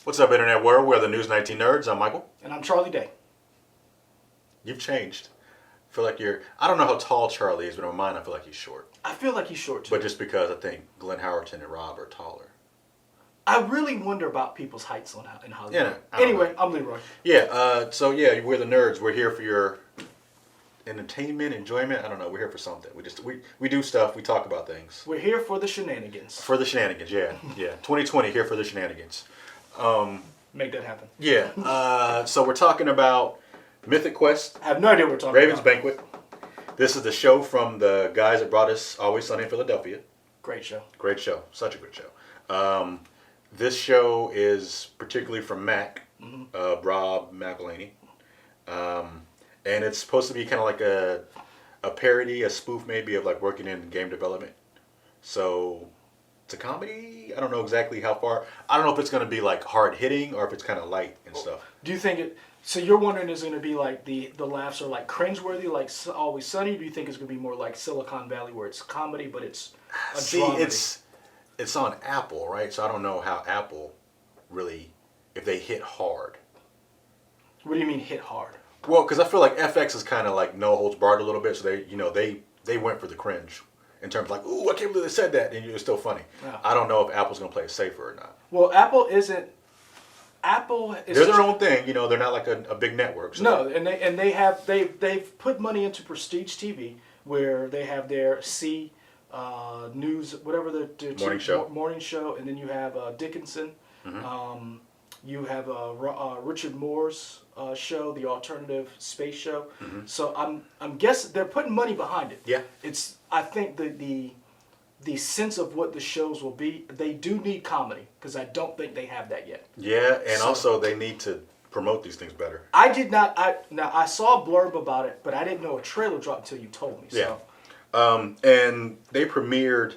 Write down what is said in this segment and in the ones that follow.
What's up, Internet World? We're the News 19 Nerds. I'm Michael. And I'm Charlie Day. You've changed. I feel like you're... I don't know how tall Charlie is, but in my mind, I feel like he's short. I feel like he's short, too. But just because I think Glenn Howerton and Rob are taller. I really wonder about people's heights in Hollywood. Yeah, anyway, I'm Leroy. Yeah, we're the nerds. We're here for your entertainment, enjoyment. I don't know. We're here for something. We do stuff. We talk about things. We're here for the shenanigans. For the shenanigans, yeah. 2020, here for the shenanigans. Make that happen. Yeah. So we're talking about Mythic Quest. I have no idea what we're talking Raven's about. Banquet. This is the show from the guys that brought us Always Sunny in Philadelphia. Great show. Great show. Such a good show. This show is particularly from Mac, Rob McElhenney. And it's supposed to be kind of like a parody, a spoof maybe of like working in game development. So it's a comedy. I don't know exactly how far. I don't know if it's going to be like hard hitting or if it's kind of light and stuff. Do you think it... So you're wondering is it going to be like the laughs are like cringeworthy, like Always Sunny? Or do you think it's going to be more like Silicon Valley where it's comedy, but it's a dramedy? It's on Apple, right? So I don't know how Apple really, if they hit hard. What do you mean hit hard? Well, because I feel like FX is kind of like no holds barred a little bit, so they went for the cringe in terms of like, ooh, I can't believe they said that, and it's still funny. Yeah. I don't know if Apple's gonna play it safer or not. Well, Apple is they're their own thing, they're not like a big network. So no, they've put money into prestige TV where they have their news, whatever the morning show, and then you have Dickinson. Mm-hmm. You have Richard Moore's show, the alternative space show. Mm-hmm. So I'm guessing they're putting money behind it. Yeah. I think the sense of what the shows will be, they do need comedy because I don't think they have that yet. Yeah, and also they need to promote these things better. I did not. I saw a blurb about it, but I didn't know a trailer dropped until you told me. Yeah. So. And they premiered.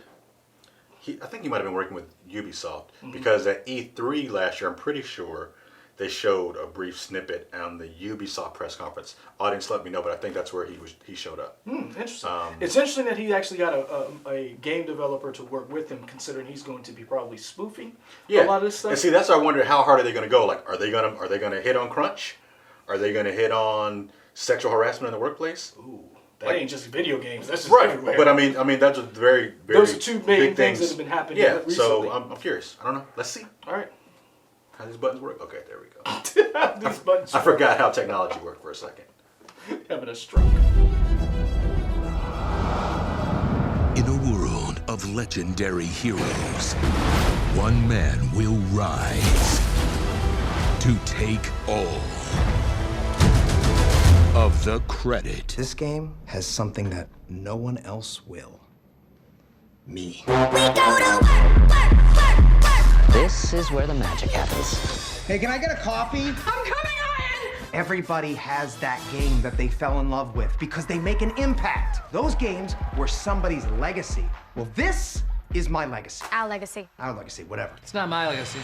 I think he might have been working with Ubisoft because at E3 last year, I'm pretty sure they showed a brief snippet on the Ubisoft press conference. Audience let me know, but I think that's where he showed up. Interesting. It's interesting that he actually got a game developer to work with him, considering he's going to be probably spoofing a lot of this stuff. And see, that's why I wonder how hard are they going to go? Like, are they going to hit on crunch? Are they going to hit on sexual harassment in the workplace? Ooh. That ain't just video games. That's just right. Everywhere. But I mean, that's a very, very those are two main things that have been happening. Yeah. Recently. So I'm curious. I don't know. Let's see. All right. How these buttons work? Okay, there we go. These buttons. I forgot how technology worked for a second. Having a stroke. In a world of legendary heroes, one man will rise to take all of the credit. This game has something that no one else will. Me. We go to work, work, work, work. This is where the magic happens. Hey, can I get a coffee? I'm coming on! Everybody has that game that they fell in love with because they make an impact. Those games were somebody's legacy. Well, this is my legacy. Our legacy. Our legacy, whatever. It's not my legacy.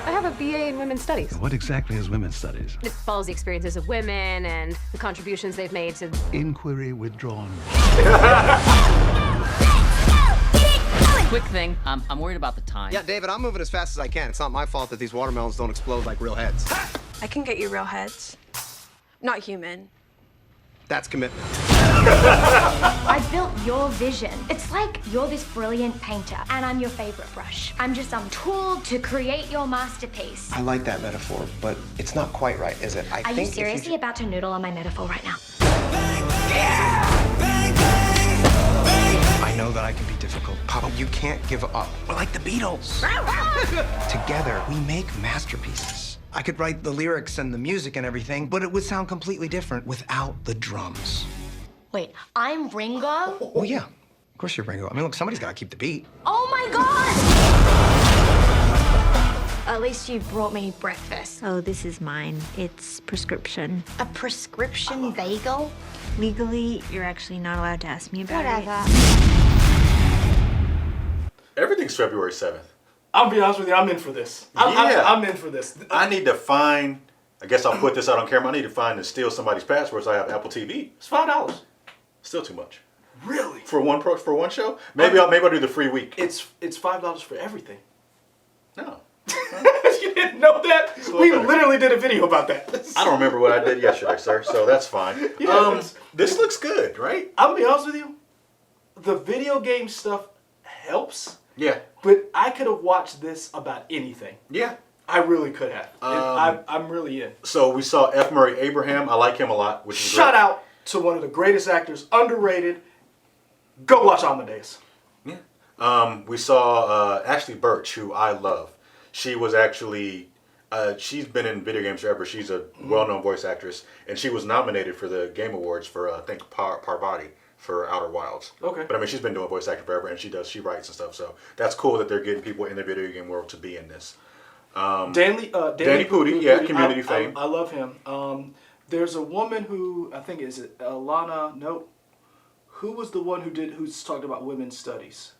I have a BA in Women's Studies. What exactly is Women's Studies? It follows the experiences of women and the contributions they've made to... Inquiry withdrawn. Quick thing, I'm worried about the time. Yeah, David, I'm moving as fast as I can. It's not my fault that these watermelons don't explode like real heads. I can get you real heads. Not human. That's commitment. I built your vision. It's like you're this brilliant painter, and I'm your favorite brush. I'm just some tool to create your masterpiece. I like that metaphor, but it's not quite right, is it? Are you seriously about to noodle on my metaphor right now? I know that I can be difficult. Papa, you can't give up. We're like the Beatles. Together, we make masterpieces. I could write the lyrics and the music and everything, but it would sound completely different without the drums. Wait, I'm Ringo? Oh, yeah. Of course you're Ringo. I mean, look, somebody's got to keep the beat. Oh, my God! At least you brought me breakfast. Oh, this is mine. It's prescription. A prescription bagel? Legally, you're actually not allowed to ask me about Whatever. Everything's February 7th. I'll be honest with you, I'm in for this. I'm in for this. I need to find, I guess I'll put this out on camera, I need to find and steal somebody's password so I have Apple TV. It's $5. Still too much. Really? For one show? Maybe I'll do the free week. It's $5 for everything. No. You didn't know that? We literally did a video about that. I don't remember what I did yesterday, sir. So that's fine. Yeah, this looks good, right? I'm gonna be honest with you. The video game stuff helps. Yeah. But I could have watched this about anything. Yeah. I really could have. I'm really in. So we saw F. Murray Abraham. I like him a lot. Which is Shout out to one of the greatest actors, underrated. Go watch Amadeus. Yeah. We saw Ashley Birch, who I love. She was actually, she's been in video games forever. She's a well-known voice actress, and she was nominated for the Game Awards for I think Parvati for Outer Wilds. Okay. But I mean, she's been doing voice acting forever, and she writes and stuff. So that's cool that they're getting people in the video game world to be in this. Danny Pudi, yeah, Community fame. I love him. There's a woman who I think is it Alana. Nope. Who was the one who's talked about women's studies?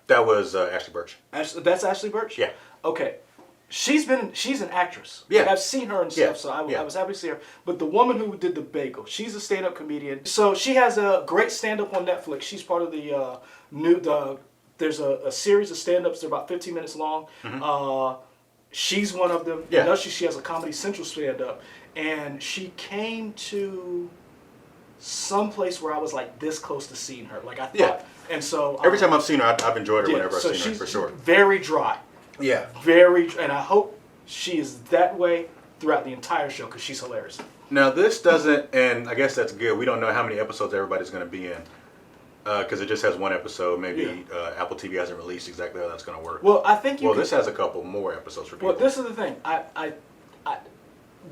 That was Ashley Birch. That's Ashley Birch? Yeah. Okay. She's an actress. Yeah. Like, I've seen her and stuff, Yeah. so I was happy to see her. But the woman who did the bagel, she's a stand-up comedian. So she has a great stand-up on Netflix. She's part of the there's a series of stand-ups. They're about 15 minutes long. Mm-hmm. She's one of them. Yeah. She has a Comedy Central stand-up. And she came to some place where I was like this close to seeing her. Like I thought. Yeah. And so every time I've seen her, I've enjoyed her whenever I've seen her, for sure. Very dry. Yeah. And I hope she is that way throughout the entire show because she's hilarious. Now this doesn't, and I guess that's good. We don't know how many episodes everybody's going to be in because it just has one episode. Maybe Apple TV hasn't released exactly how that's going to work. Well, I think this has a couple more episodes for people. Well, this is the thing.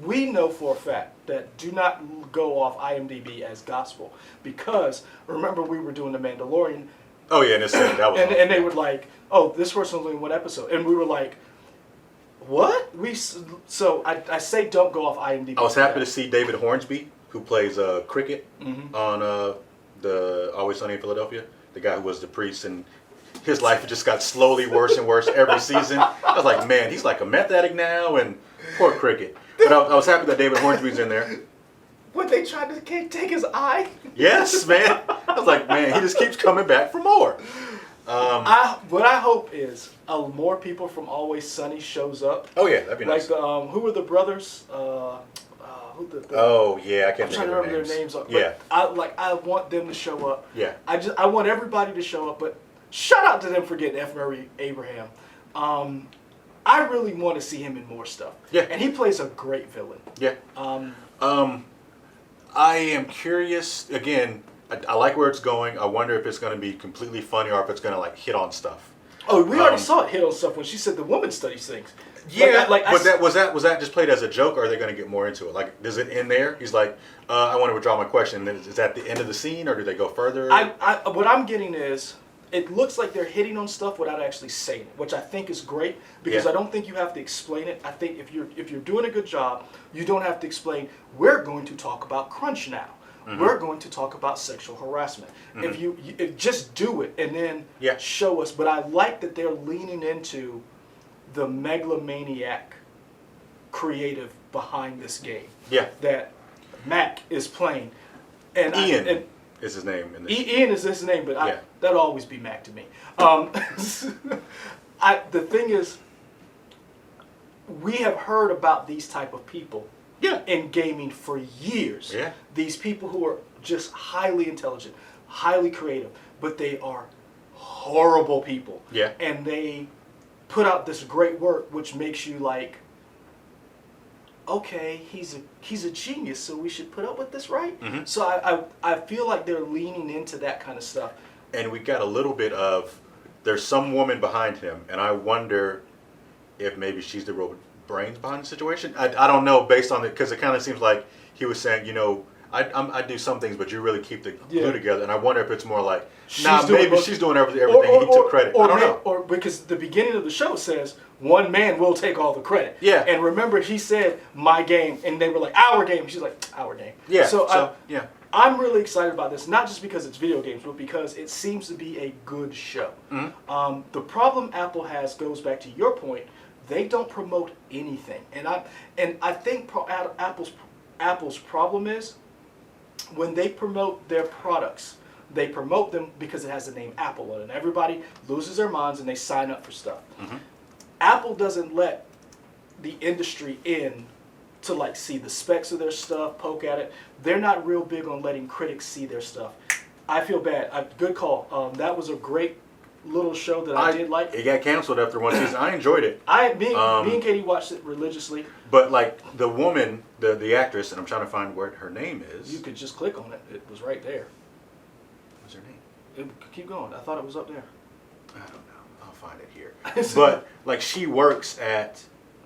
We know for a fact that do not go off IMDb as gospel because remember we were doing The Mandalorian. Oh yeah, and that was and they were like, "Oh, this person's only in one episode," and we were like, "What?" So I say don't go off IMDb. I was happy to see David Hornsby, who plays Cricket on the Always Sunny in Philadelphia. The guy who was the priest, and his life just got slowly worse and worse every season. I was like, man, he's like a meth addict now, and poor Cricket. But I was happy that David Hornsby's in there. When they tried to take his eye? Yes, man. I was like, man, he just keeps coming back for more. What I hope is more people from Always Sunny shows up. Oh yeah, that'd be nice. Like who were the brothers? Oh yeah, I can't think of their names. Yeah. I want them to show up. Yeah. I want everybody to show up. But shout out to them for getting F. Murray Abraham. I really want to see him in more stuff. Yeah. And he plays a great villain. Yeah. I am curious. Again, I like where it's going. I wonder if it's going to be completely funny or if it's going to like hit on stuff. Oh, we already saw it hit on stuff when she said the woman studies things. Yeah, but was that just played as a joke, or are they going to get more into it? Like, is it in there? He's like, I want to withdraw my question. Is that the end of the scene, or do they go further? What I'm getting is, it looks like they're hitting on stuff without actually saying it, which I think is great because I don't think you have to explain it. I think if you're doing a good job, you don't have to explain. We're going to talk about crunch now. Mm-hmm. We're going to talk about sexual harassment. Mm-hmm. If you just do it and then show us. But I like that they're leaning into the megalomaniac creative behind this game. Yeah, that Mac is playing, and Ian is his name. In this. Ian is his name, but that'll always be Mac to me. The thing is, we have heard about these type of people in gaming for years. Yeah. These people who are just highly intelligent, highly creative, but they are horrible people. Yeah. And they put out this great work which makes you like, okay, he's a genius, so we should put up with this, right? Mm-hmm. So I feel like they're leaning into that kind of stuff. And we got a little bit of, there's some woman behind him, and I wonder if maybe she's the real brains behind the situation. I don't know based on it, because it kind of seems like he was saying, you know, I do some things, but you really keep the glue together. And I wonder if it's more like, maybe she's doing everything he took credit. I don't know. Or because the beginning of the show says, one man will take all the credit. Yeah. And remember, he said, my game. And they were like, our game. She's like, our game. Yeah. So I'm really excited about this, not just because it's video games, but because it seems to be a good show. Mm-hmm. The problem Apple has goes back to your point. They don't promote anything. And I think Apple's problem is, when they promote their products, they promote them because it has the name Apple in it. And everybody loses their minds and they sign up for stuff. Apple doesn't let the industry in to like see the specs of their stuff, poke at it. They're not real big on letting critics see their stuff. I feel bad. Good call. That was a great little show that I did like. It got canceled after one season. I enjoyed it. Me and Katie watched it religiously. But like the woman, the actress, and I'm trying to find what her name is. You could just click on it. It was right there. What's her name? Keep going. I thought it was up there. I don't know. I'll find it here. But like she works at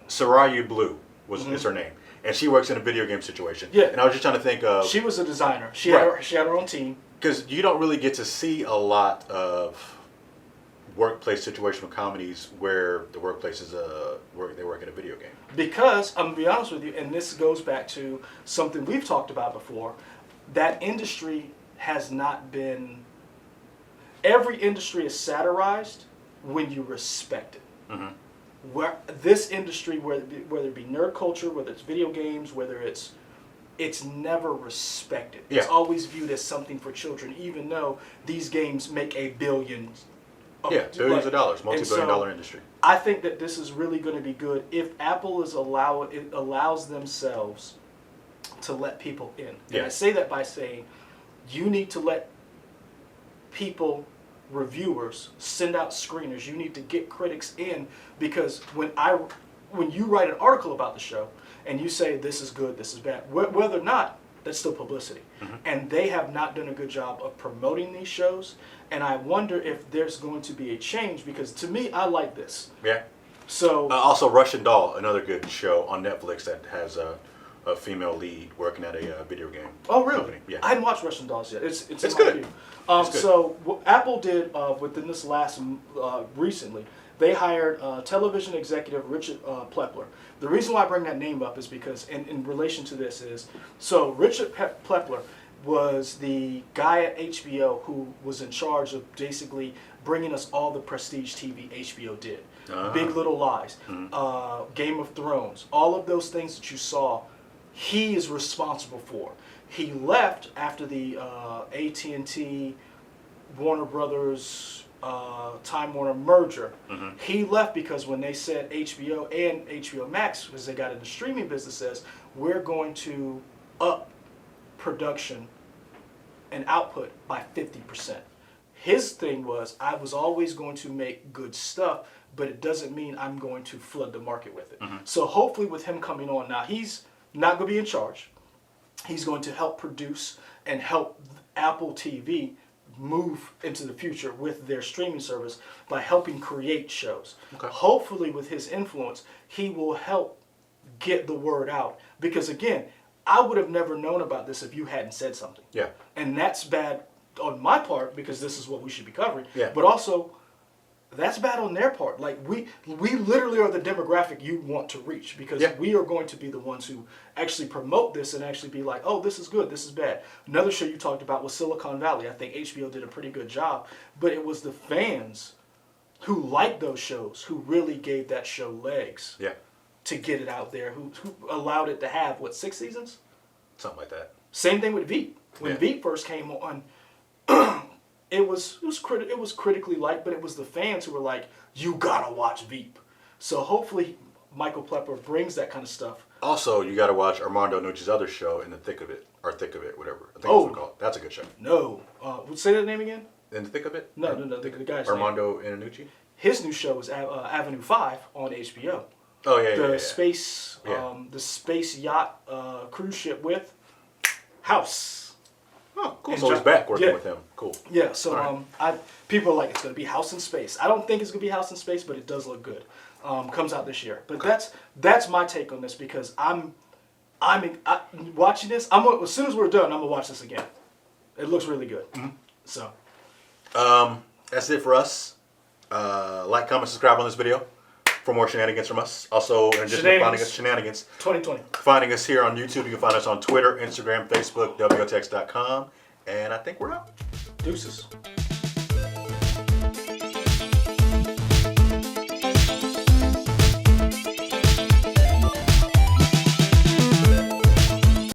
Soraya Blue is her name, and she works in a video game situation. Yeah. And I was just trying to think of. She was a designer. She had her own team. Because you don't really get to see a lot of workplace situational comedies where the workplace is they work in a video game. Because I'm gonna be honest with you, and this goes back to something we've talked about before, that industry has not been. Every industry is satirized when you respect it. Where this industry, whether it be nerd culture, whether it's video games, whether it's never respected. It's always viewed as something for children, even though these games make $1 billion. Billions of dollars, multi-billion-dollar industry. I think that this is really going to be good if Apple allows themselves to let people in. And I say that by saying you need to let people, reviewers, send out screeners. You need to get critics in, because when you write an article about the show and you say this is good, this is bad, whether or not, that's still publicity. And they have not done a good job of promoting these shows. And I wonder if there's going to be a change, because to me, I like this. Yeah. So also Russian Doll, another good show on Netflix that has a female lead working at a video game. Oh, really? company. Yeah. I hadn't watched Russian Dolls yet. It's good. So what Apple did within this last recently, they hired television executive Richard Plepler. The reason why I bring that name up is because in relation to this is, so Richard Plepler was the guy at HBO who was in charge of basically bringing us all the prestige TV HBO did. Big Little Lies, Game of Thrones, all of those things that you saw, he is responsible for. He left after the AT&T, Warner Brothers, Time Warner merger. He left because when they said HBO and HBO Max, because they got in the streaming business, says we're going to up production and output by 50%. His thing was, I was always going to make good stuff, but it doesn't mean I'm going to flood the market with it. So hopefully with him coming on, now he's not going to be in charge. He's going to help produce and help Apple TV move into the future with their streaming service by helping create shows. Hopefully with his influence, he will help get the word out. Because again, I would have never known about this if you hadn't said something. Yeah. And that's bad on my part, because this is what we should be covering. Yeah. But also, that's bad on their part. Like we literally are the demographic you want to reach, because we are going to be the ones who actually promote this and actually be like, oh, this is good, this is bad. Another show you talked about was Silicon Valley. I think HBO did a pretty good job, but it was the fans who liked those shows who really gave that show legs. Yeah. To get it out there, who allowed it to have, 6 seasons? Something like that. Same thing with Veep. When Veep first came on, it was critically liked, but it was the fans who were like, you gotta watch Veep. So hopefully Michael Plepler brings that kind of stuff. Also, you gotta watch Armando Nucci's other show, In the Thick of It, or Thick of It, whatever. I think that's what it's called. That's a good show. No. Say that name again? In the Thick of It? No, the guy's Armando Iannucci? His new show is Avenue 5 on HBO. Oh yeah, the space, the space yacht cruise ship with House. Oh, cool. So he's back working with him. Cool. Yeah. So people are like, it's going to be House in Space. I don't think it's going to be House in Space, but it does look good. Comes out this year. But that's my take on this, because I'm watching this. As soon as we're done, I'm gonna watch this again. It looks really good. So. That's it for us. Like, comment, subscribe on this video for more shenanigans from us. Also, in addition to finding us shenanigans, 2020. Finding us here on YouTube, you can find us on Twitter, Instagram, Facebook, WOTX.com, and I think we're out. Deuces.